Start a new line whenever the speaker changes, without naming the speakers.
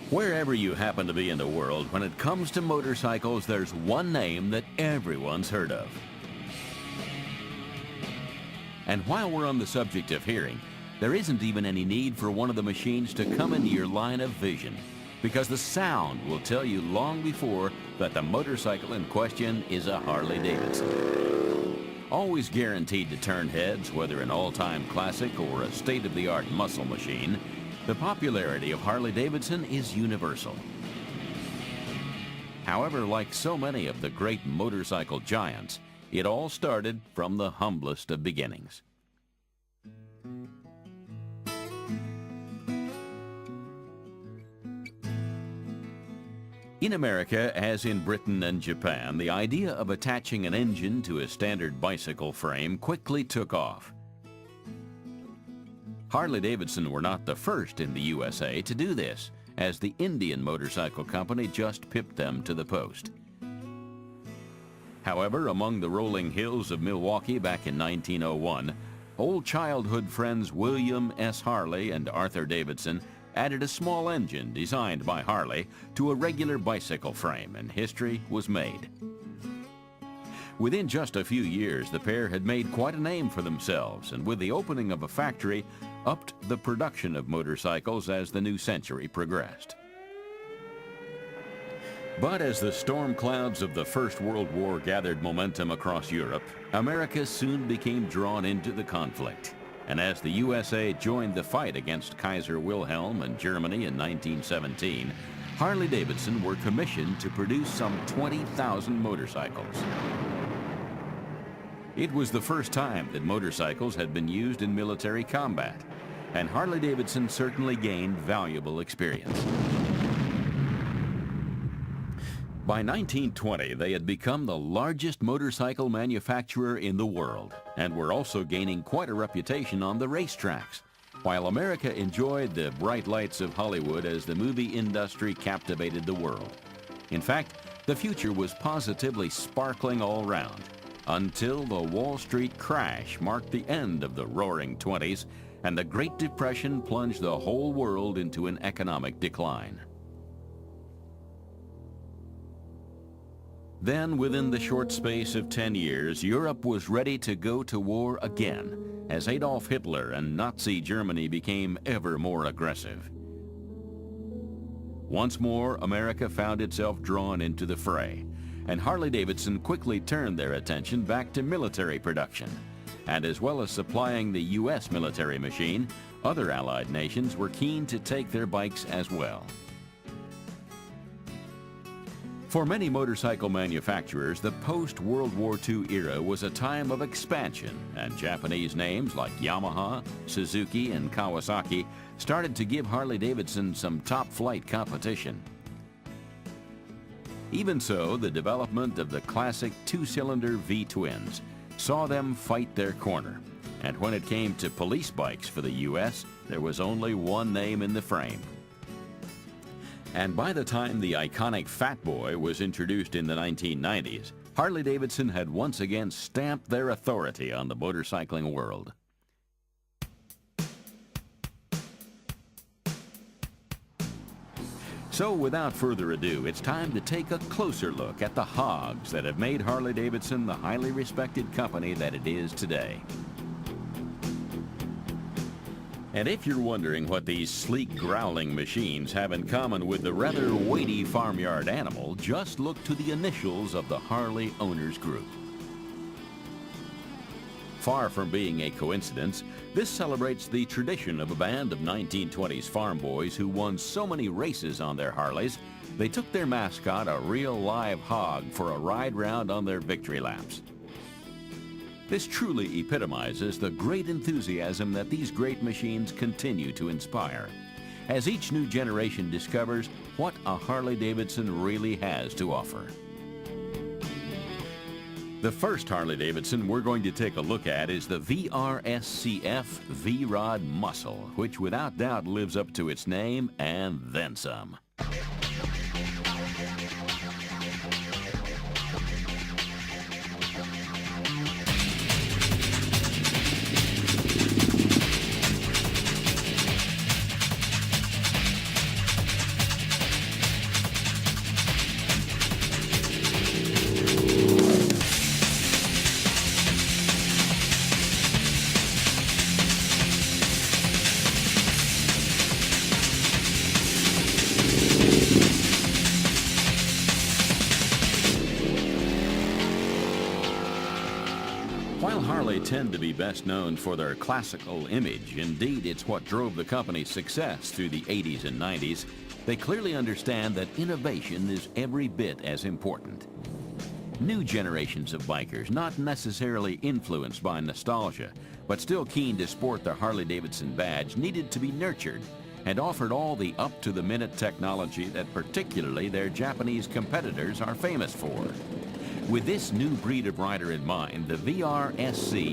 Wherever you happen to be in the world, when it comes to motorcycles, there's one name that everyone's heard of. And while we're on the subject of hearing, there isn't even any need for one of the machines to come into your line of vision, because the sound will tell you long before that the motorcycle in question is a Harley Davidson. Always guaranteed to turn heads, whether an all-time classic or a state-of-the-art muscle machine, the popularity of Harley Davidson is universal. However, like so many of the great motorcycle giants, it all started from the humblest of beginnings. In America, as in Britain and Japan, the idea of attaching an engine to a standard bicycle frame quickly took off. Harley-Davidson were not the first in the USA to do this, as the Indian Motorcycle Company just pipped them to the post. However, among the rolling hills of Milwaukee back in 1901, old childhood friends William S. Harley and Arthur Davidson added a small engine designed by Harley to a regular bicycle frame, and history was made. Within just a few years, the pair had made quite a name for themselves, and with the opening of a factory, upped the production of motorcycles as the new century progressed. But as the storm clouds of the First World War gathered momentum across Europe, America soon became drawn into the conflict. And as the USA joined the fight against Kaiser Wilhelm and Germany in 1917, Harley-Davidson were commissioned to produce some 20,000 motorcycles. It was the first time that motorcycles had been used in military combat, and Harley-Davidson certainly gained valuable experience. By 1920, they had become the largest motorcycle manufacturer in the world and were also gaining quite a reputation on the racetracks, while America enjoyed the bright lights of Hollywood as the movie industry captivated the world. In fact, the future was positively sparkling all round, until the Wall Street crash marked the end of the roaring 20s, and the Great Depression plunged the whole world into an economic decline. Then, within the short space of 10 years, Europe was ready to go to war again, as Adolf Hitler and Nazi Germany became ever more aggressive. Once more, America found itself drawn into the fray, and Harley-Davidson quickly turned their attention back to military production. And as well as supplying the U.S. military machine, other Allied nations were keen to take their bikes as well. For many motorcycle manufacturers, the post-World War II era was a time of expansion, and Japanese names like Yamaha, Suzuki, and Kawasaki started to give Harley-Davidson some top-flight competition. Even so, the development of the classic two-cylinder V-twins saw them fight their corner, and when it came to police bikes for the U.S., there was only one name in the frame. And by the time the iconic Fat Boy was introduced in the 1990s, Harley-Davidson had once again stamped their authority on the motorcycling world. So without further ado, it's time to take a closer look at the hogs that have made Harley-Davidson the highly respected company that it is today. And if you're wondering what these sleek growling machines have in common with the rather weighty farmyard animal, just look to the initials of the Harley Owners Group. Far from being a coincidence, this celebrates the tradition of a band of 1920s farm boys who won so many races on their Harleys, they took their mascot, a real live hog, for a ride round on their victory laps. This truly epitomizes the great enthusiasm that these great machines continue to inspire, as each new generation discovers what a Harley-Davidson really has to offer. The first Harley-Davidson we're going to take a look at is the VRSCF V-Rod Muscle, which without doubt lives up to its name and then some. tend to be best known for their classical image. Indeed, it's what drove the company's success through the 80s and 90s. They clearly understand that innovation is every bit as important. New generations of bikers, not necessarily influenced by nostalgia, but still keen to sport their Harley-Davidson badge, needed to be nurtured and offered all the up-to-the-minute technology that particularly their Japanese competitors are famous for. With this new breed of rider in mind, the VRSC